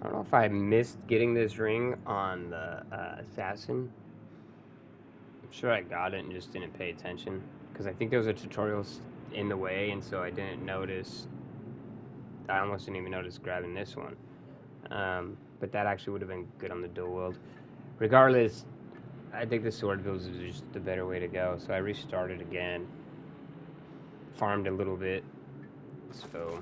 I don't know if I missed getting this ring on the assassin. I'm sure I got it and just didn't pay attention. Because I think there was a tutorial in the way, and so I didn't notice. I almost didn't even notice grabbing this one. But that actually would have been good on the dual wield. Regardless, I think the sword build is just the better way to go. So I restarted again. Farmed a little bit. So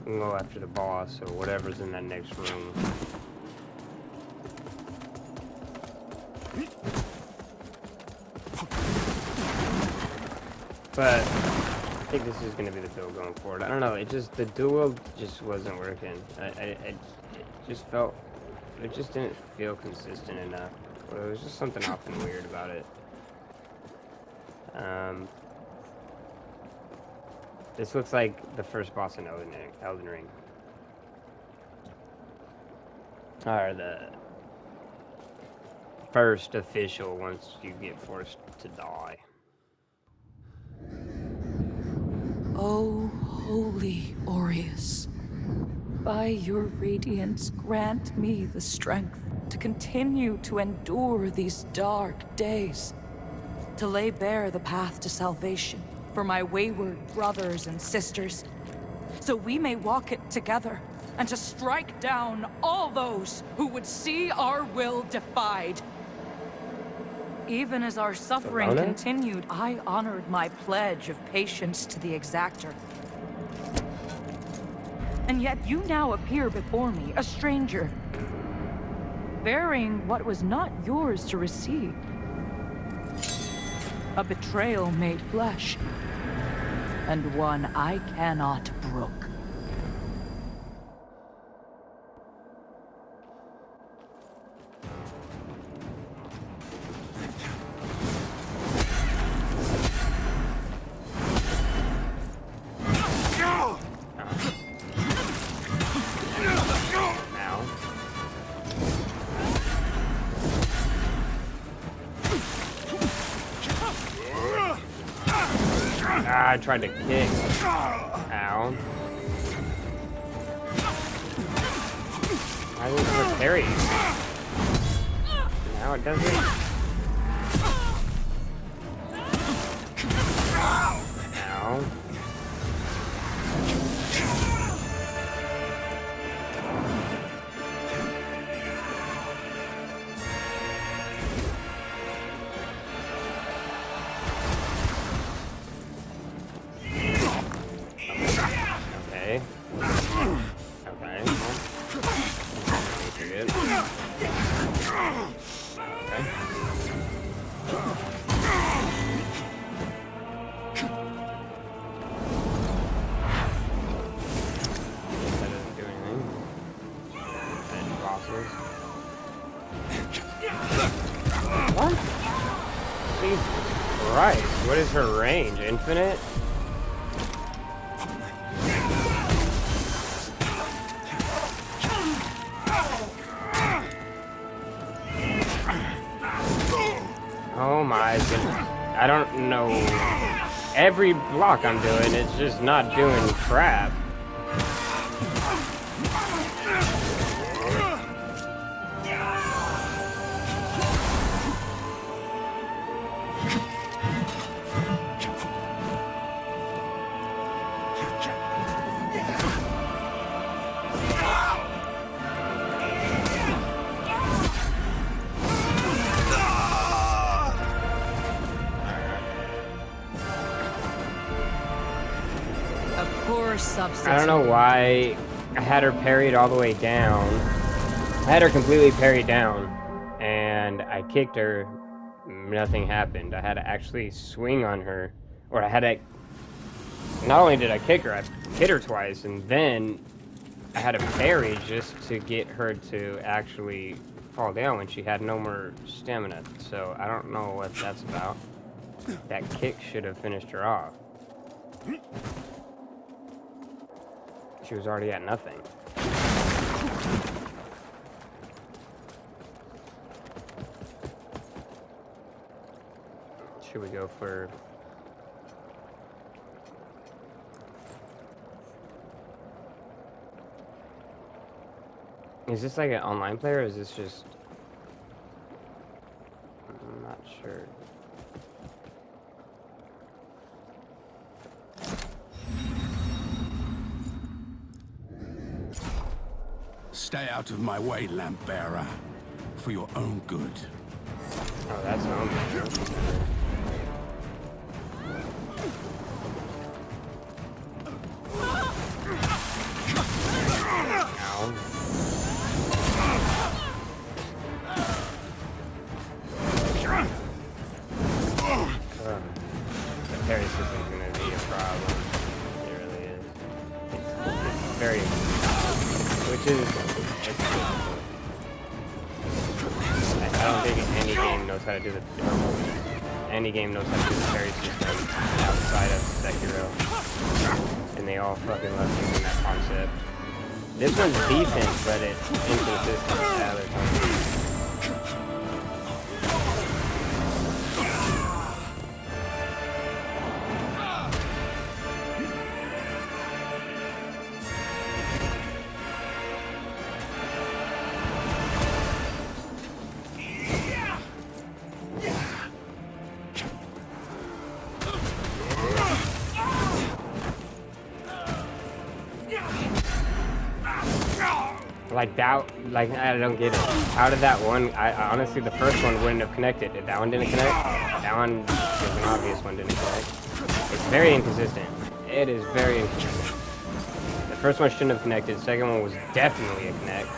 we'll go after the boss or whatever's in that next room. But I think this is going to be the build going forward. I don't know. It just, the dual just wasn't working. It just felt, it just didn't feel consistent enough. Well, there was just something off and weird about it. This looks like the first boss in Elden Ring. Or the first official once you get forced to die. O holy Aureus, by your radiance grant me the strength to continue to endure these dark days, to lay bare the path to salvation for my wayward brothers and sisters, so we may walk it together, and to strike down all those who would see our will defied. Even as our suffering Sirona? continued, I honored my pledge of patience to the Exactor. And yet you now appear before me, a stranger, bearing what was not yours to receive. A betrayal made flesh, and one I cannot brook. I tried to kick. Ow. I didn't have a parry. Now it doesn't. Ow. Okay. Okay. You're good. That doesn't do anything. And bosses. What? Jesus Christ. What is her range? Infinite? Oh my goodness. I don't know. Every block I'm doing, it's just not doing crap. I don't know why I had her parried all the way down. I had her completely parried down, and I kicked her. Nothing happened. I had to actually swing on her, or I had to. Not only did I kick her, I hit her twice, and then I had to parry just to get her to actually fall down when she had no more stamina. So I don't know what that's about. That kick should have finished her off. She was already at nothing. Should we go for... Is this like an online player, or is this just... I'm not sure. Stay out of my way, lamp bearer. For your own good. Oh, that's home. Ow. The parry system's gonna be a problem. It really is. It's very... Which is... I don't think any game knows how to do the... Any game knows how to do the parry system outside of Sekiro. And they all fucking love using that concept. This one's decent, but it's inconsistent with the other times. Like that, like I don't get it. How did that one? I honestly, the first one wouldn't have connected. If that one didn't connect, that one was an obvious one didn't connect. It's very inconsistent. It is very inconsistent. The first one shouldn't have connected. The second one was definitely a connect.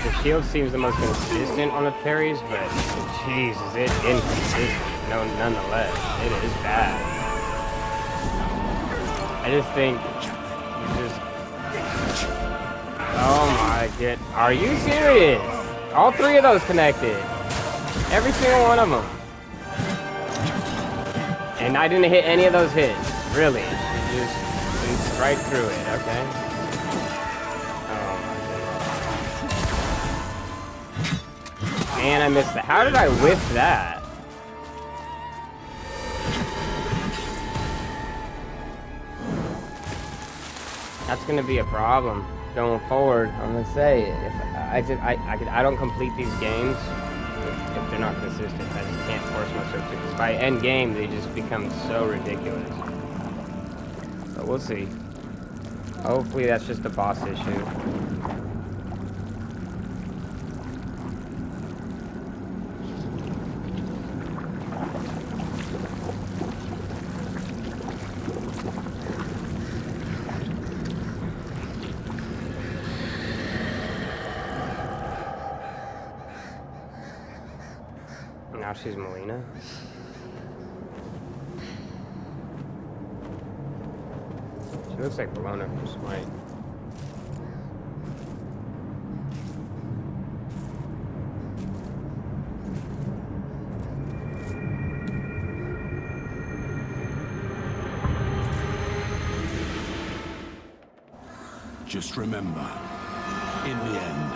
The shield seems the most consistent on the parries, but jeez, is it inconsistent? No, nonetheless, it is bad. I just think you just... Oh my god, are you serious? All three of those connected. Every single one of them. And I didn't hit any of those hits. Really. Just right through it, okay? And I missed that. How did I whiff that? That's gonna be a problem going forward. I'm gonna say if I don't complete these games if they're not consistent. I just can't force myself to. Because by end game, they just become so ridiculous. But we'll see. Hopefully, that's just a boss issue. Now she's Melina. She looks like Bologna from Smite. Just remember, in the end,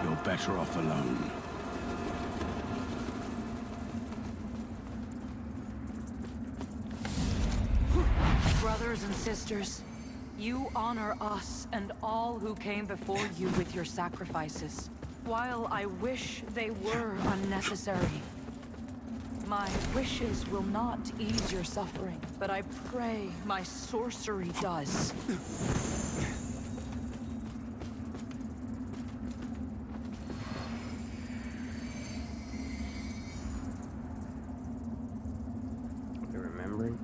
you're better off alone. Brothers and sisters, you honor us and all who came before you with your sacrifices. While I wish they were unnecessary, my wishes will not ease your suffering, but I pray my sorcery does. The remembrance.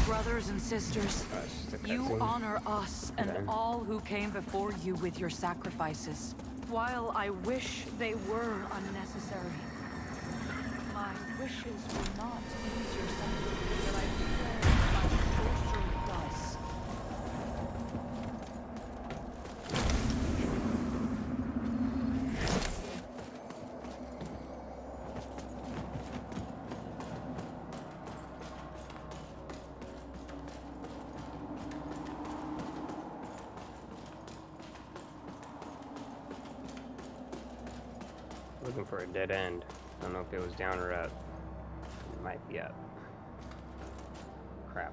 Brothers and sisters, you honor us and all who came before you with your sacrifices. While I wish they were unnecessary, my wishes will not ease your suffering, but I pray my sorcery does. Looking for a dead end. I don't know if it was down or up. It might be up. Crap.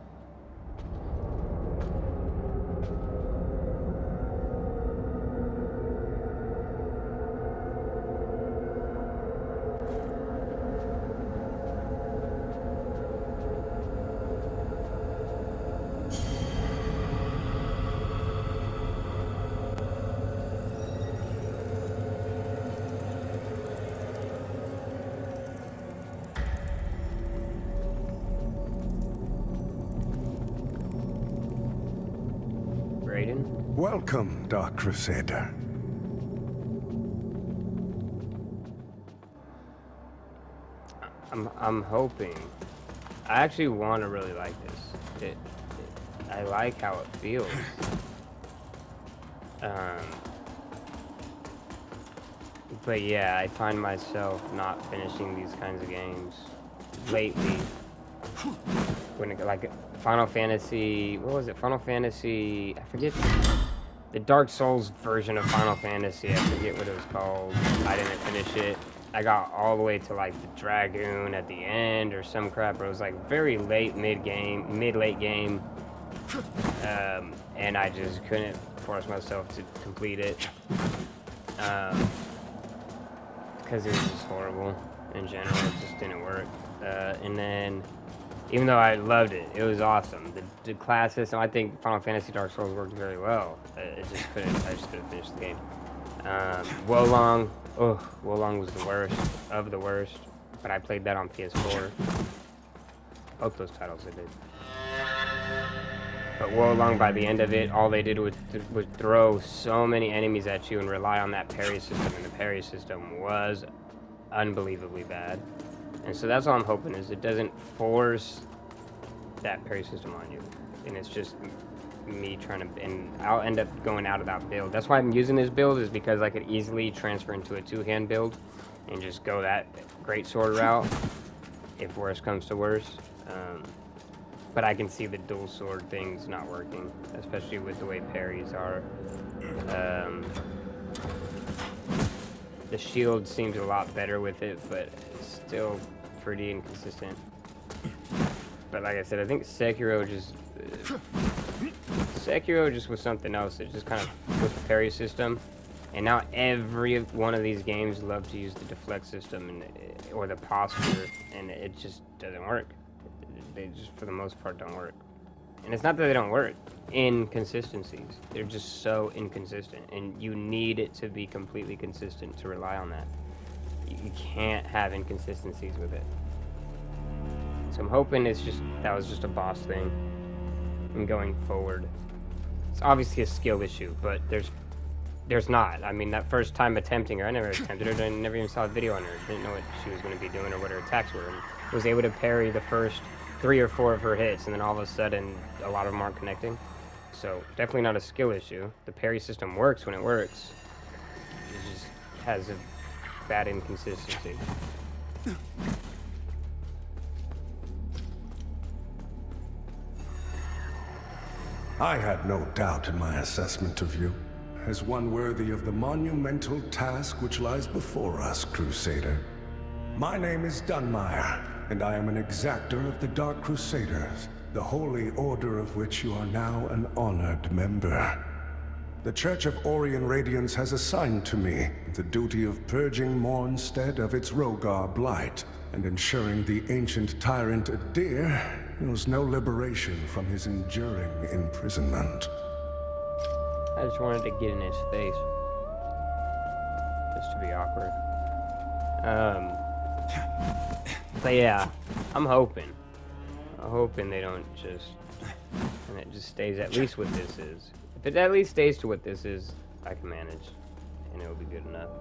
Raiden? Welcome, Dark Crusader. I'm hoping. I actually want to really like this. I like how it feels. But yeah, I find myself not finishing these kinds of games lately. When it, like Final Fantasy, what was it? Final Fantasy, I forget. The Dark Souls version of Final Fantasy, I forget what it was called. I didn't finish it. I got all the way to like the Dragoon at the end or some crap. Where it was like very late mid-late game. And I just couldn't force myself to complete it. Because it was just horrible in general. It just didn't work. And then, even though I loved it, it was awesome. The class system, I think Final Fantasy Dark Souls worked very well. I just couldn't finish the game. Wolong was the worst of the worst, but I played that on PS4. Both those titles I did. But Wolong, by the end of it, all they did was throw so many enemies at you and rely on that parry system, and the parry system was unbelievably bad. And so that's all I'm hoping, is it doesn't force that parry system on you, and it's just me trying to, and I'll end up going out of that build. That's why I'm using this build, is because I could easily transfer into a two-hand build and just go that great sword route if worse comes to worse. But I can see the dual sword things not working, especially with the way parries are. The shield seems a lot better with it, but it's still pretty inconsistent. But like I said, I think Sekiro just was something else. It just kind of with the parry system, and now every one of these games love to use the deflect system or the posture, and it just doesn't work. They just, for the most part, don't work. And it's not that they don't work. Inconsistencies. They're just so inconsistent, and you need it to be completely consistent to rely on that. You can't have inconsistencies with it. So I'm hoping that was just a boss thing. And going forward, it's obviously a skill issue, but there's not. I mean, that first time attempting her, I never attempted her. I never even saw a video on her. Didn't know what she was going to be doing or what her attacks were. And was able to parry the first 3 or 4 of her hits, and then all of a sudden, a lot of them aren't connecting. So definitely not a skill issue. The parry system works when it works. It just has a bad inconsistency. I had no doubt in my assessment of you, as one worthy of the monumental task which lies before us, Crusader. My name is Dunmire, and I am an exactor of the Dark Crusaders, the holy order of which you are now an honored member. The Church of Orien Radiance has assigned to me the duty of purging Mornstead of its Rogar blight, and ensuring the ancient tyrant Adir knows no liberation from his enduring imprisonment. I just wanted to get in his face. Just to be awkward. But yeah, I'm hoping they don't just, and it just stays at least what this is. If it at least stays to what this is, I can manage, and it'll be good enough.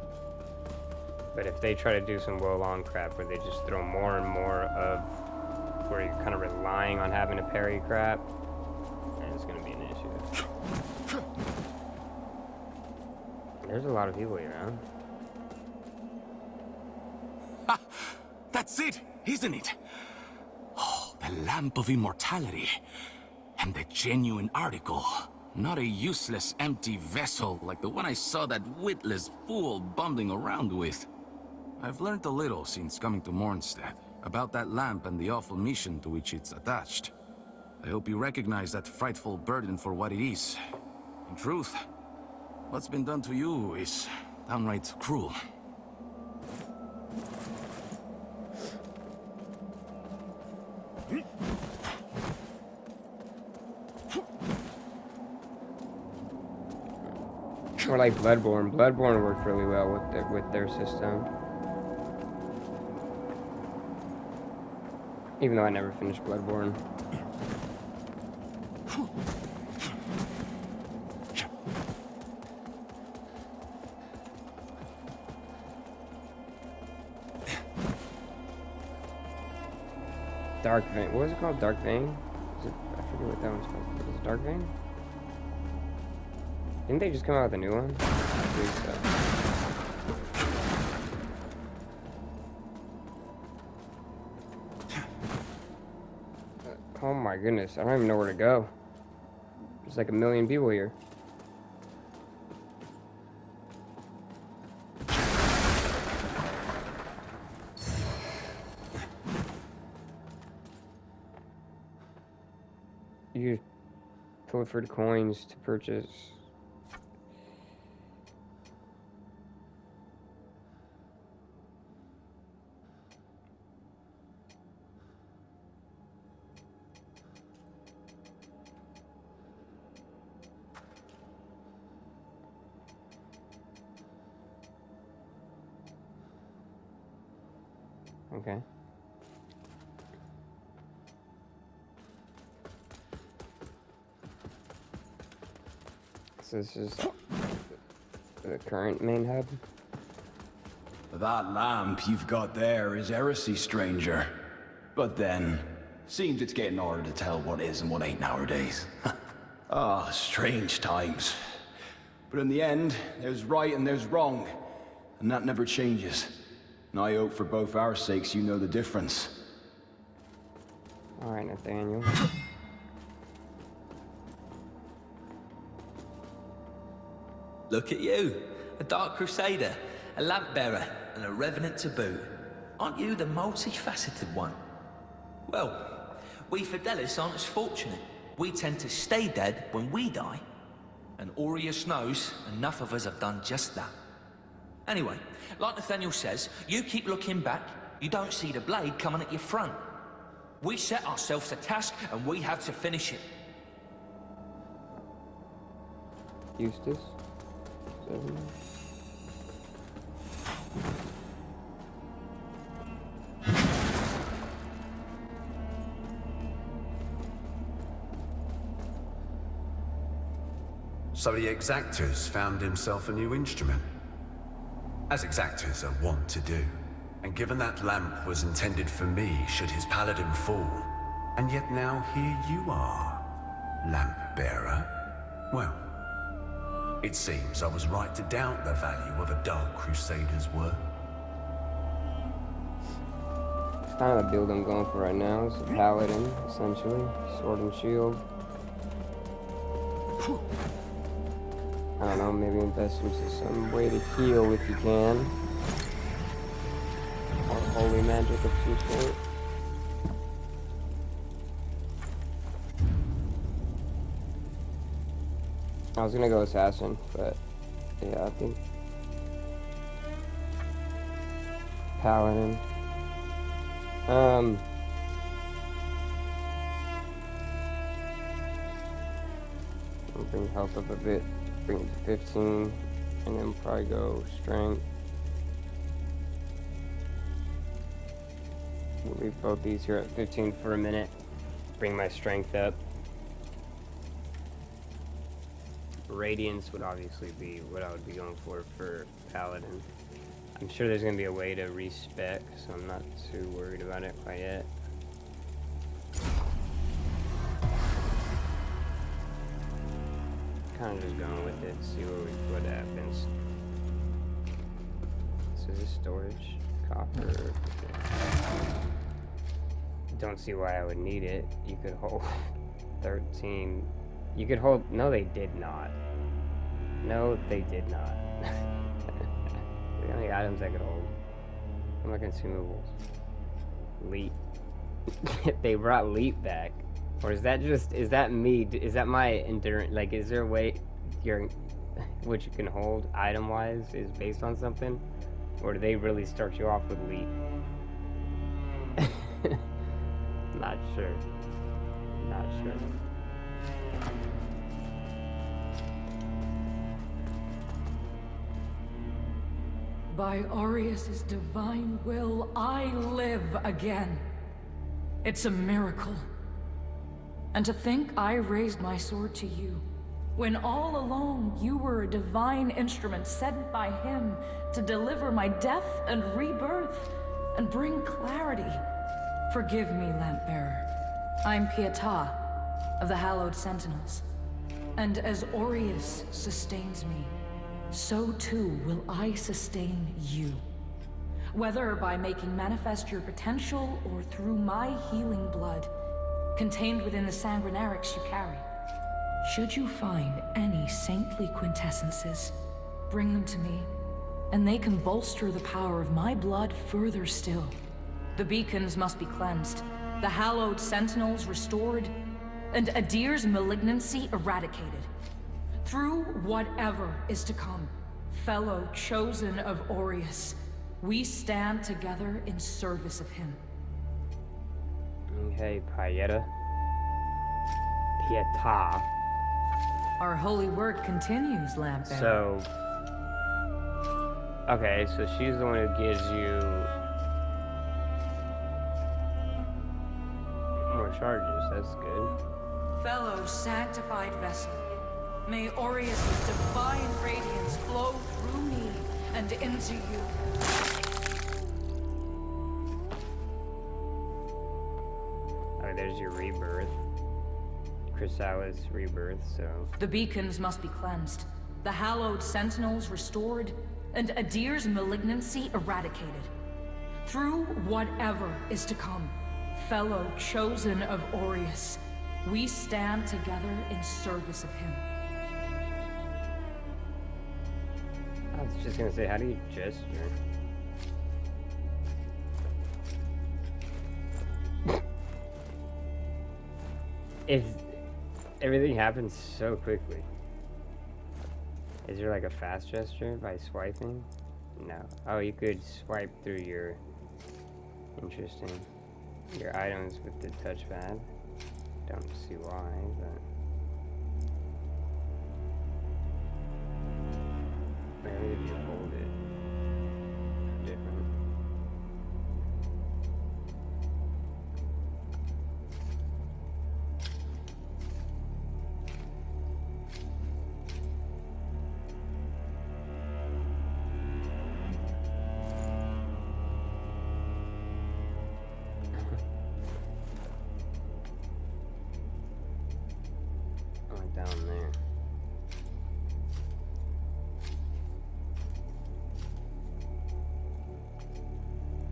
But if they try to do some Wolong crap where they just throw more and more of where you're kind of relying on having a parry crap, then it's gonna be an issue. There's a lot of people here, huh? Ah, that's it, isn't it? Oh, the Lamp of Immortality. And the genuine article. Not a useless, empty vessel like the one I saw that witless fool bumbling around with. I've learned a little since coming to Mornstead about that lamp and the awful mission to which it's attached. I hope you recognize that frightful burden for what it is. In truth, what's been done to you is downright cruel. Or like Bloodborne. Bloodborne worked really well with their system. Even though I never finished Bloodborne. Dark Vein. What was it called? Dark Vein? I forget what that one's called. Was it Dark Vein? Didn't they just come out with a new one? I believe so. Oh my goodness, I don't even know where to go. There's like a million people here. You pilfered coins to purchase. Okay. So this is the current main hub. That lamp you've got there is heresy, stranger. But then, seems it's getting harder to tell what is and what ain't nowadays. Ah, strange times. But in the end, there's right and there's wrong. And that never changes. And I hope for both our sakes you know the difference. Alright, Nathaniel. Look at you, a Dark Crusader, a lamp bearer, and a revenant to boot. Aren't you the multifaceted one? Well, we Fidelis aren't as fortunate. We tend to stay dead when we die. And Aureus knows enough of us have done just that. Anyway, like Nathaniel says, you keep looking back, you don't see the blade coming at your front. We set ourselves a task and we have to finish it. Eustace? 7. So the Exactors found himself a new instrument. As Exactors are wont to do. And given that lamp was intended for me should his paladin fall, and yet now here you are, lamp bearer. Well, it seems I was right to doubt the value of a Dark Crusader's work. It's kind of the build I'm going for right now. It's a paladin, essentially. Sword and shield. I don't know, maybe invest into some way to heal if you can. Or holy magic of some sort. I was gonna go assassin, but yeah, I think paladin. I'll bring health up a bit, bring it to 15, and then probably go strength. We'll leave both these here at 15 for a minute. Bring my strength up. Radiance would obviously be what I would be going for Paladin. I'm sure there's going to be a way to respec, so I'm not too worried about it quite yet. Kind of just going with it, see what happens. So this is storage, copper. Don't see why I would need it. You could hold 13. You could hold. No, they did not. No, they did not. The only items I could hold. What are my consumables? Leap. They brought leap back. Or is that just, is that me? Is that my endurance? Like, is there a way your, what you can hold item-wise is based on something? Or do they really start you off with leap? Not sure. Not sure. By Aureus' divine will, I live again. It's a miracle. And to think I raised my sword to you, when all along you were a divine instrument sent by him to deliver my death and rebirth and bring clarity. Forgive me, Lampbearer. I'm Pietà of the Hallowed Sentinels. And as Aureus sustains me, so too will I sustain you. Whether by making manifest your potential or through my healing blood, contained within the sanguinarics you carry. Should you find any saintly quintessences, bring them to me, and they can bolster the power of my blood further still. The beacons must be cleansed, the hallowed sentinels restored, and Adir's malignancy eradicated. Through whatever is to come, fellow chosen of Aureus, we stand together in service of him. Okay, Pietà. Our holy work continues, Lampbearer. So, okay, so she's the one who gives you more charges. That's good. Fellow sanctified vessel, may Aureus' divine radiance flow through me and into you. Oh, there's your rebirth. Chrysalis rebirth, so... The beacons must be cleansed, the hallowed sentinels restored, and Adir's malignancy eradicated. Through whatever is to come, fellow chosen of Aureus, we stand together in service of him. I was just gonna say, how do you gesture? If everything happens so quickly. Is there like a fast gesture by swiping? No. Oh, you could swipe through your... Interesting. Your items with the touchpad. Don't see why, but... Maybe if you hold it. Different. Down there.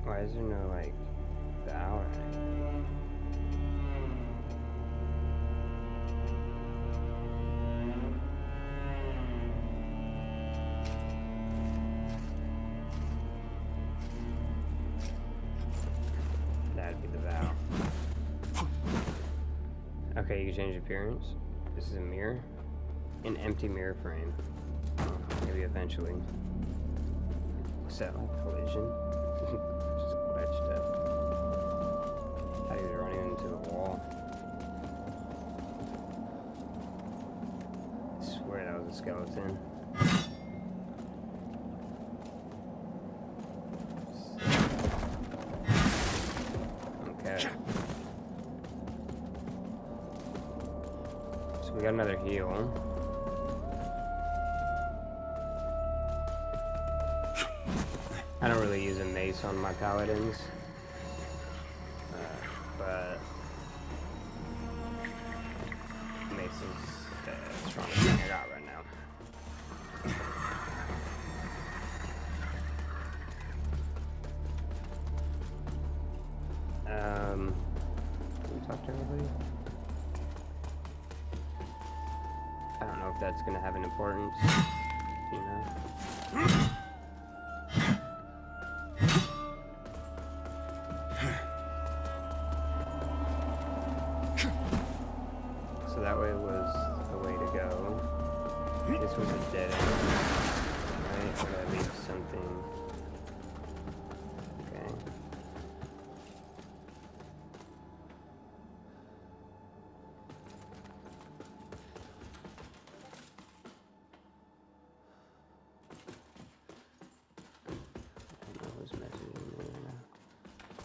Why is there no, like, the hour? That'd be the vow. Okay, you can change appearance. This is a mirror. An empty mirror frame. Maybe eventually. Set like collision. Just glitched up. How he was running into the wall. I swear that was a skeleton. Okay. We got another heal. I don't really use a mace on my paladins, but mace is the strongest thing I got right now. Can we talk to everybody? I don't know if that's gonna have an importance, you know. This was a dead end. Right? Or did I leave something? Okay. I don't know who's messaging me right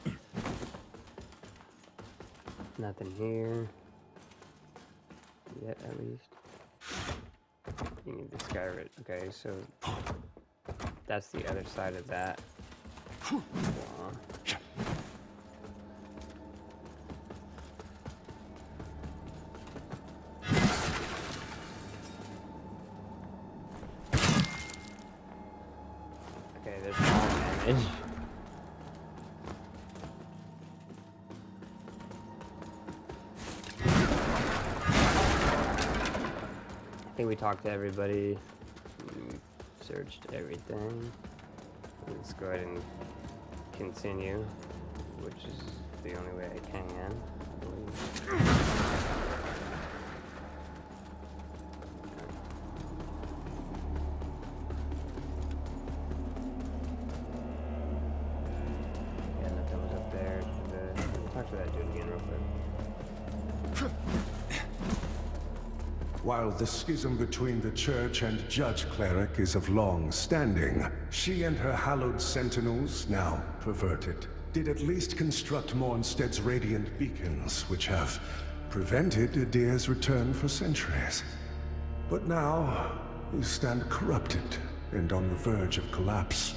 now. Nothing here. Yet, at least. You need the Skyrit. Okay, so that's the other side of that wall. Okay, there's all damage. I think we talked to everybody, searched everything. Let's go ahead and continue, which is the only way I can, I believe. Yeah, nothing was up there. We'll talk to that dude again real quick. While the schism between the Church and Judge Cleric is of long standing, she and her hallowed sentinels, now perverted, did at least construct Mornstead's radiant beacons, which have prevented Adir's return for centuries. But now, you stand corrupted and on the verge of collapse.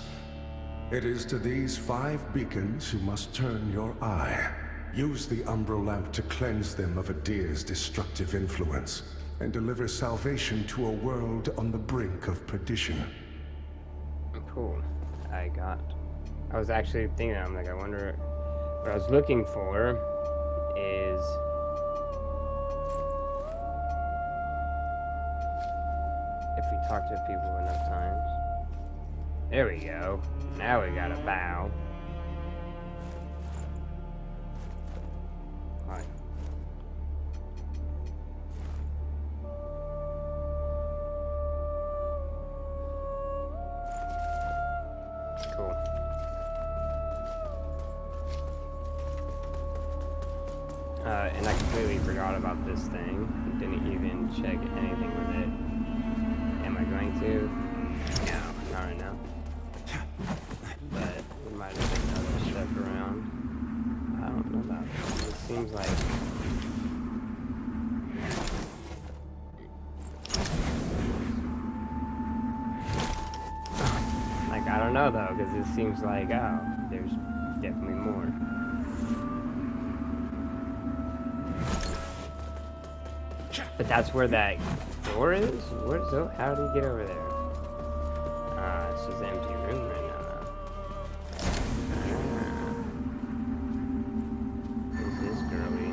It is to these 5 beacons you must turn your eye. Use the Umbral Lamp to cleanse them of Adir's destructive influence, and deliver salvation to a world on the brink of perdition. Cool. I was actually thinking, I'm like, I wonder, what I was looking for is if we talk to people enough times. There we go. Now we got a bow. Alright. Cool. And I completely forgot about this thing. Didn't even check anything with it. Am I going to? No, not right now. But we might have taken another step around. I don't know about this. It seems like... I don't know though, because it seems like, oh, there's definitely more. But that's where that door is? Where's the, how do you get over there? It's just an empty room right now though. Who's this girly?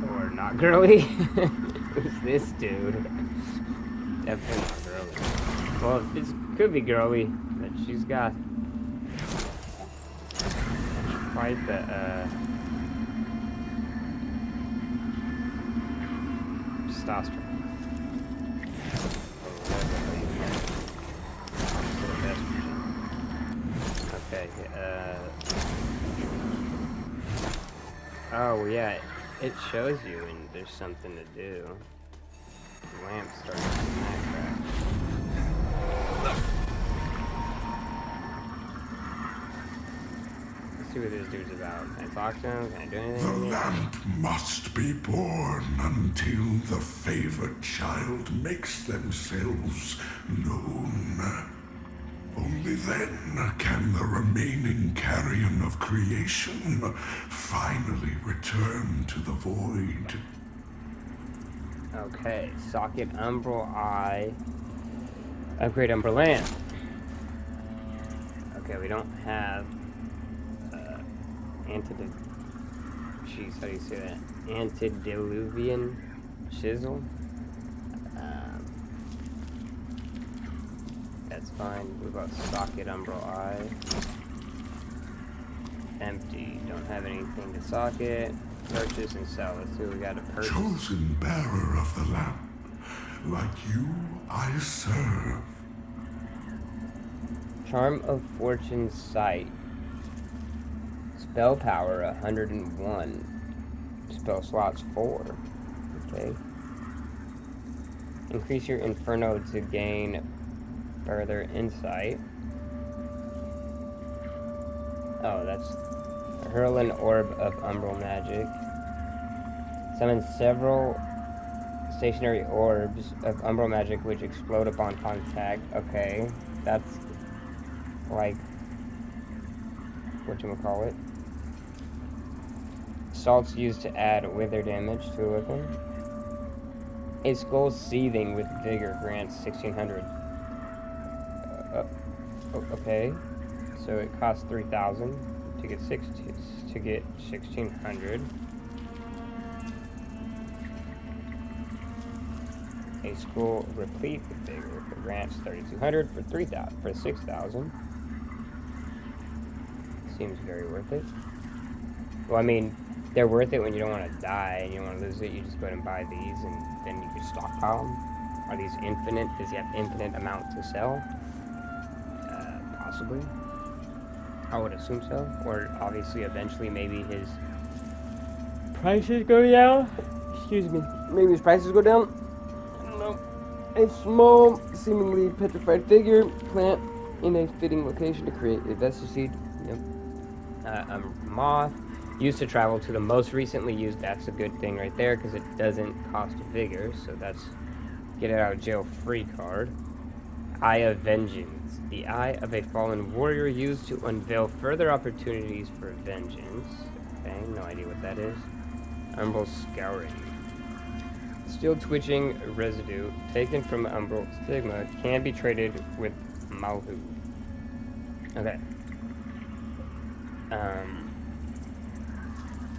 Or not girly? Who's this dude? Definitely not girly. Well, this could be girly, but she's got quite the testosterone. Okay, oh yeah, it shows you when there's something to do. The lamp starts to crack. Let's see what this dude's about. Can I talk to him? Can I do anything? The lamp must be born until the favored child makes themselves known. Only then can the remaining carrion of creation finally return to the void. Okay, socket Umbral Eye. Upgrade Umbral Lamp. Okay, we don't have jeez, how do you say that? Antediluvian chisel. That's fine. What about socket Umbral Eye? Empty. Don't have anything to socket. Purchase and sell. Let's see what we got to purchase. Chosen bearer of the lamp, like you I serve. Charm of Fortune Sight. Spell power 101. Spell slots 4. Okay. Increase your Inferno to gain further insight. Oh, that's hurl an orb of umbral magic. Summon several stationary orbs of umbral magic which explode upon contact. Okay, that's like whatchamacallit. Salts used to add wither damage to a weapon. A skull seething with vigor grants 1600. Okay, so it costs 3,000 to get 1600. A skull replete with vigor grants 3,200 for 6,000. Seems very worth it. Well, I mean, they're worth it when you don't want to die and you don't want to lose it. You just go ahead and buy these, and then you can stockpile them. Are these infinite? Does he have infinite amount to sell? Possibly. I would assume so. Or obviously, eventually, maybe his prices go down. Excuse me. Maybe his prices go down. I don't know. A small, seemingly petrified figure plant in a fitting location to create a vestige seed. Yep. A moth used to travel to the most recently used. That's a good thing right there because it doesn't cost vigor. So that's get out of jail free card. Eye of Vengeance. The eye of a fallen warrior used to unveil further opportunities for vengeance. Okay, no idea what that is. Umbral Scouring. Steel twitching residue taken from Umbral Stigma can be traded with Malhu. Okay.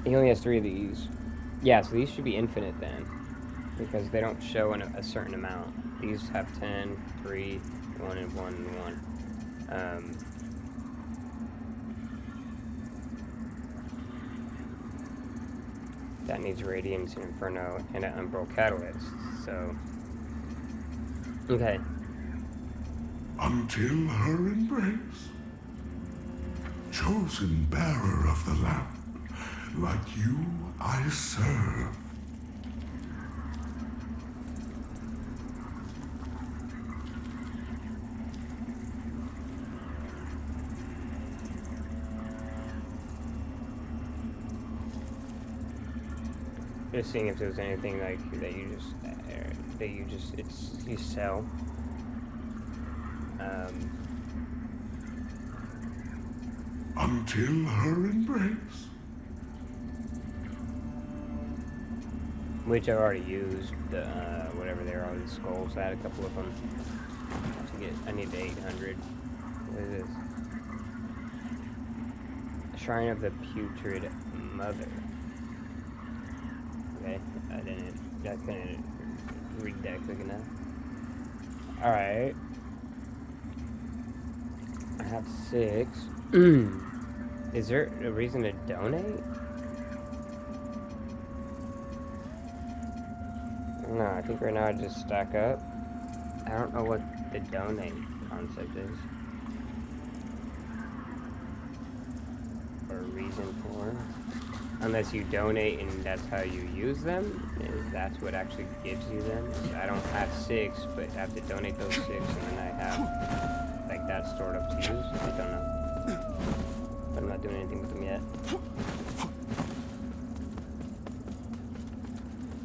He only has 3 of these. Yeah, so these should be infinite then, because they don't show a certain amount. These have 10, 3, 1, and 1, and 1. That needs Radiance and Inferno and an Umbral Catalyst, so... Okay. Until her embrace. Chosen bearer of the lamp, like you I serve. Just seeing if there's anything like that you sell. Until her embrace. Which I already used, whatever they are, all these skulls. I had a couple of them to get. I need the 800. What is this? Shrine of the Putrid Mother. Okay, I couldn't read that quick enough. Alright. I have 6. Is there a reason to donate? No, I think right now I just stack up. I don't know what the donate concept is. Or a reason for. Unless you donate and that's how you use them. That's what actually gives you them. I don't have 6, but I have to donate those 6 and then I have like that stored up to use. I don't know. But I'm not doing anything with them yet.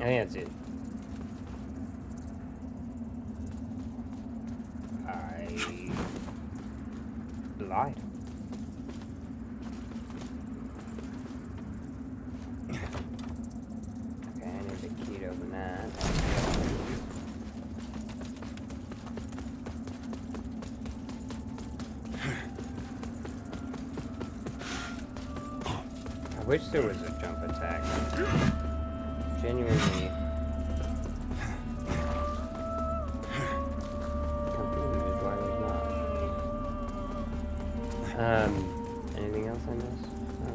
I think that's it. I lied. Okay, I need the key to open that. I wish there was a jump attack. Genuinely. Confused why there's not. Anything else I missed? No.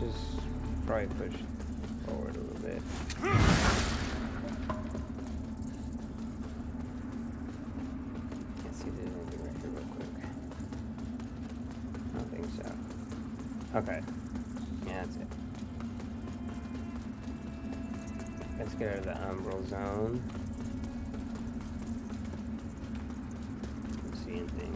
just probably push forward a little bit. Let's see if there's anything right here real quick. I don't think so. Okay. Yeah, that's it. Let's get out of the umbral zone. Don't see anything.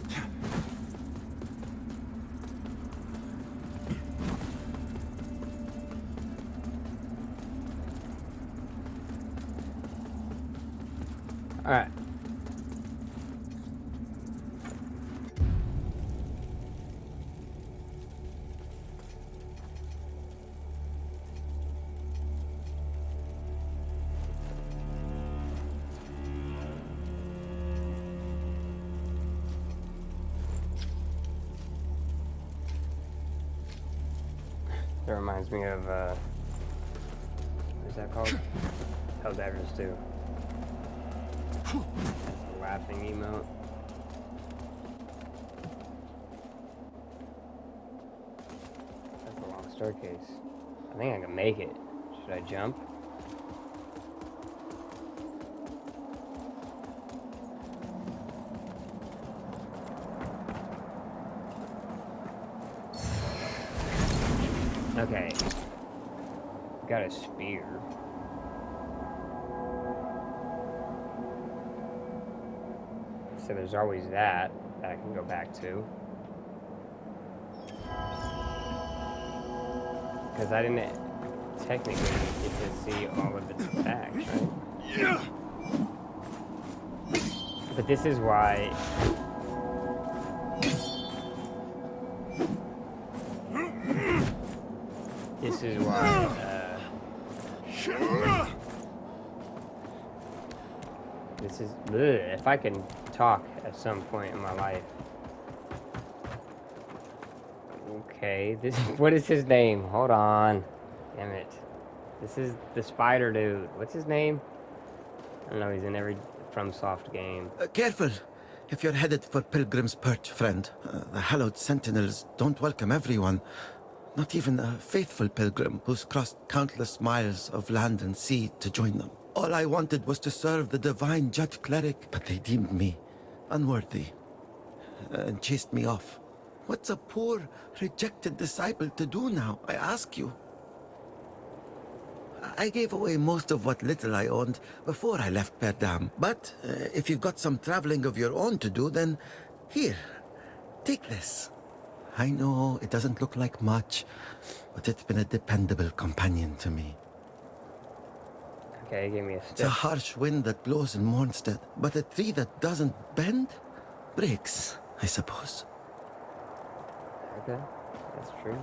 Alright. That reminds me of, what is that called? Helldivers 2. Laughing emote. That's a long staircase. I think I can make it. Should I jump? Okay. Got a spear. So there's always that I can go back to. Because I didn't technically get to see all of its attacks, right? Yeah. But this is why. This is why. This is. Ugh, if I can talk at some point in my life. Okay, this. What is his name? Hold on. Damn it. This is the spider dude. What's his name? I don't know. He's in every FromSoft game. Careful. If you're headed for Pilgrim's Perch, friend. The hallowed sentinels don't welcome everyone. Not even a faithful pilgrim who's crossed countless miles of land and sea to join them. All I wanted was to serve the divine judge cleric, but they deemed me unworthy and chased me off. What's a poor, rejected disciple to do now, I ask you? I gave away most of what little I owned before I left Perdam. But if you've got some traveling of your own to do, then here, take this. I know it doesn't look like much, but it's been a dependable companion to me. Okay, give me a stick. It's a harsh wind that blows in Mornstead, but a tree that doesn't bend breaks, I suppose. Okay, that's true.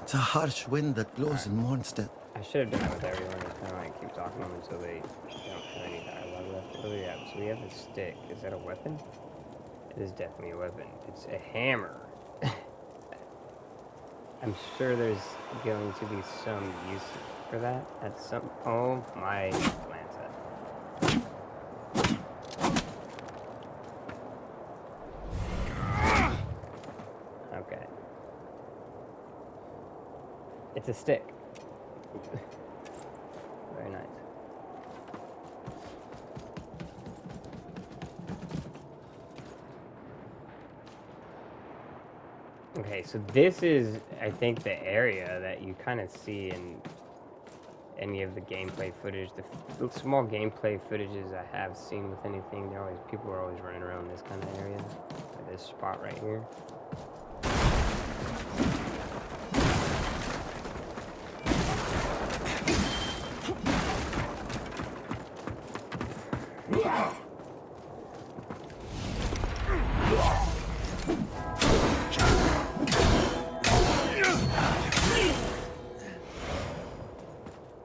It's a harsh wind that blows in Mornstead. I should have done it with everyone and kind of like keep talking to them until they don't have any dialogue left. Oh yeah, so we have a stick. Is that a weapon? It is definitely a weapon. It's a hammer. I'm sure there's going to be some use for that at some. Oh my Lanta. Okay. It's a stick. Very nice. Okay, so this is, I think, the area that you kind of see in any of the gameplay footage. The small gameplay footages I have seen with anything, people are always running around this kind of area, like this spot right here.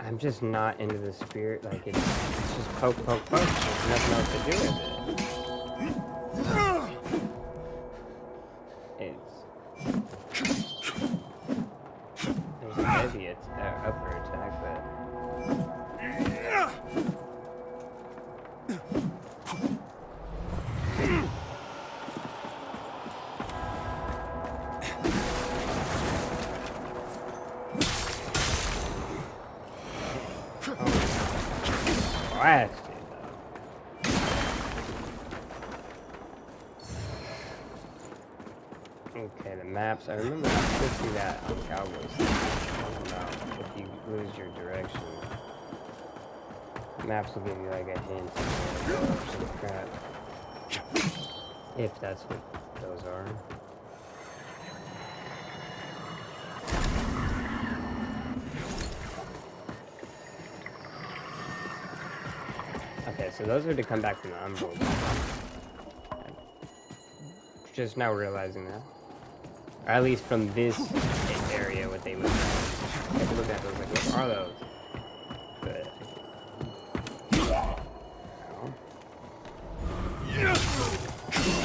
I'm just not into the spirit, like it's just poke, poke, poke. There's nothing else to do with it. There's a heavy upper attack, but blasted, though. Okay, the maps. I remember I could see that on Cowboys. About if you lose your direction, maps will give you like a hint or some crap. If that's what those are. Okay, so those are to come back from the Umbral. Just now realizing that. Or at least from this area, what they look like. Take a look at those, like, what are those? But...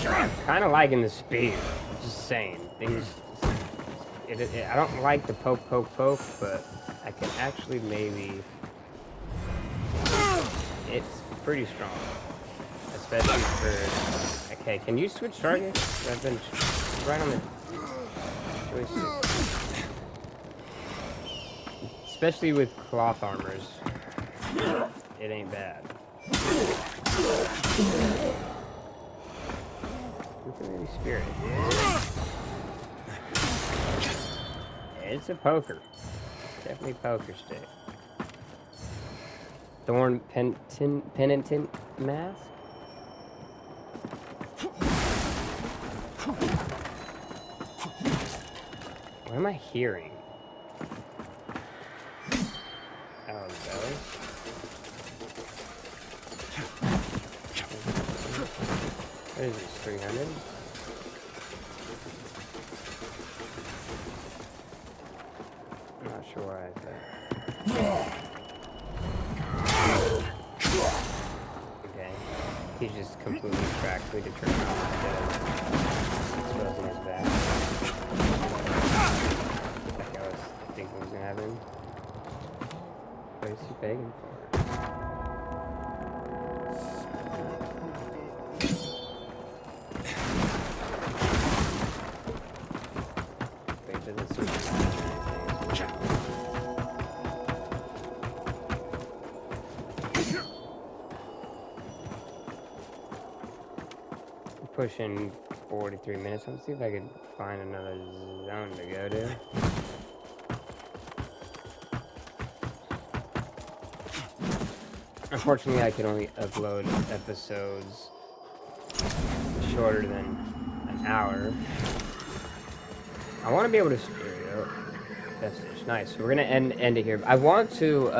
I'm kind of liking the speed. Just saying. Things... I don't like the poke, but I can actually maybe... It's pretty strong. Especially for... Okay, can you switch targets? I've been right on the joystick. Especially with cloth armors. It ain't bad. Ukulele Spirit. It's a poker. Definitely poker stick. Thorn Penitent Mask? What am I hearing? Oh, belly? What is this, 300? I'm not sure why I said. Okay. He's just completely practically determined instead of exposing his back. Like I was thinking was gonna happen. What is he begging for? Pushing 43 minutes. Let's see if I can find another zone to go to. Unfortunately, I can only upload episodes shorter than an hour. I want to be able to... That's nice. So we're gonna end it here. I want to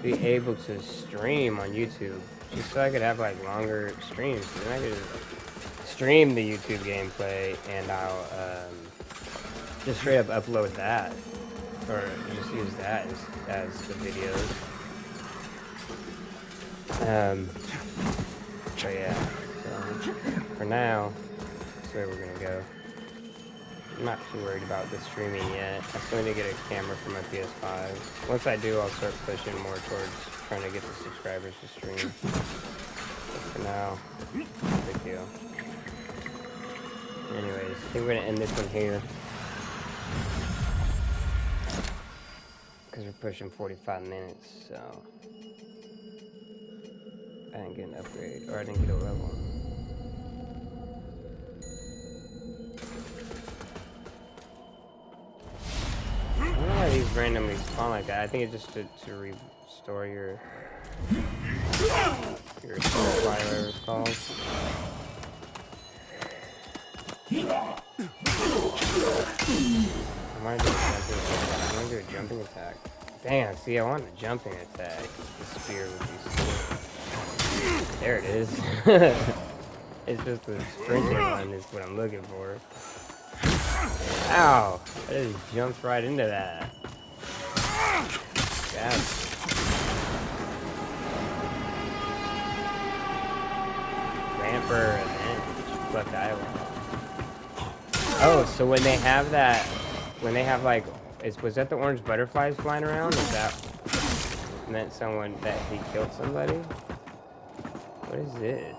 be able to stream on YouTube, just so I could have like longer streams. Then I could stream the YouTube gameplay, and I'll just straight up upload that, or just use that as the videos. So yeah. So for now, that's where we're gonna go. I'm not too worried about the streaming yet. I still need to get a camera for my PS5. Once I do, I'll start pushing more towards trying to get the subscribers to stream. But for now, no big deal. Anyways, I think we're gonna end this one here. Because we're pushing 45 minutes, so... I didn't get an upgrade, or I didn't get a level. I don't know why these randomly spawn like that. I think it's just to restore your supply, whatever it's called. I want to do a jumping attack. Damn, see, I want a jumping attack. The spear would be sick. There it is. It's just the sprinting one is what I'm looking for. Ow! I just jumped right into that. God. Ramper and Left Island. Oh, so when they have that, when they have like, was that the orange butterflies flying around? Is that meant someone that he killed somebody? What is this?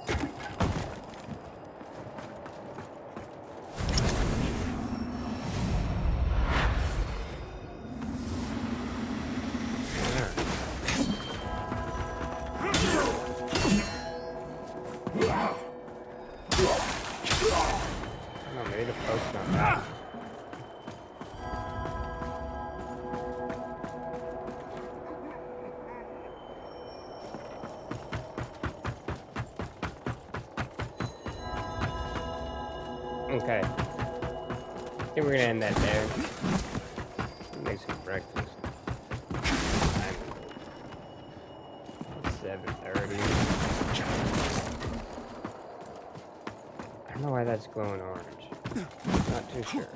maybe the poke's not bad. Okay. I think we're gonna end that there. Make some breakfast. 7:30. I don't know why that's glowing orange. Not too sure.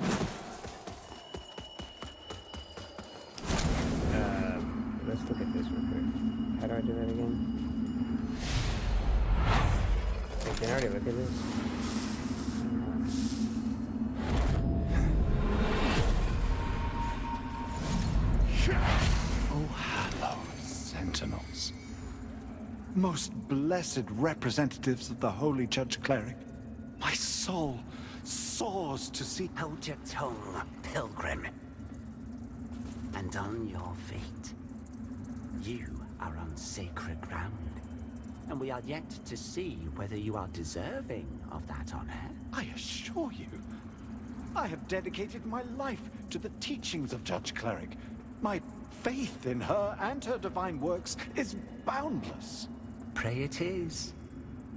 Let's look at this real quick. How do I do that again? Wait, can I already look at this? Oh, hello, sentinels. Most blessed representatives of the Holy Judge Cleric. My soul soars to see... Hold your tongue, pilgrim. And on your feet. You are on sacred ground. And we are yet to see whether you are deserving of that honor. I assure you, I have dedicated my life to the teachings of Judge Cleric. My faith in her and her divine works is boundless. Pray it is.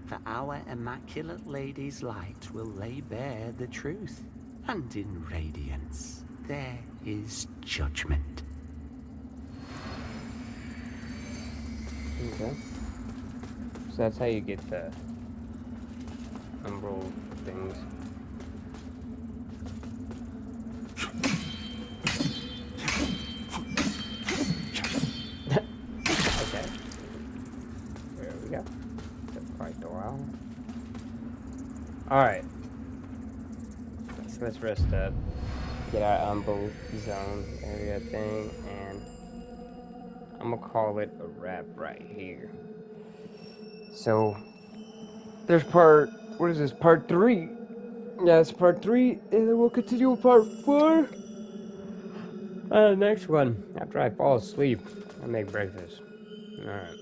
For our Immaculate Lady's light will lay bare the truth. And in radiance, there is judgment. Okay. So that's how you get the umbral things. Okay. There we go. Took quite a while. Alright. So let's rest up. Get our umbral zone area thing, and I'm gonna call it a wrap right here. So there's what is this, part 3? Yeah, it's part 3, and then we'll continue with part 4. Next one, after I fall asleep, I make breakfast. Alright.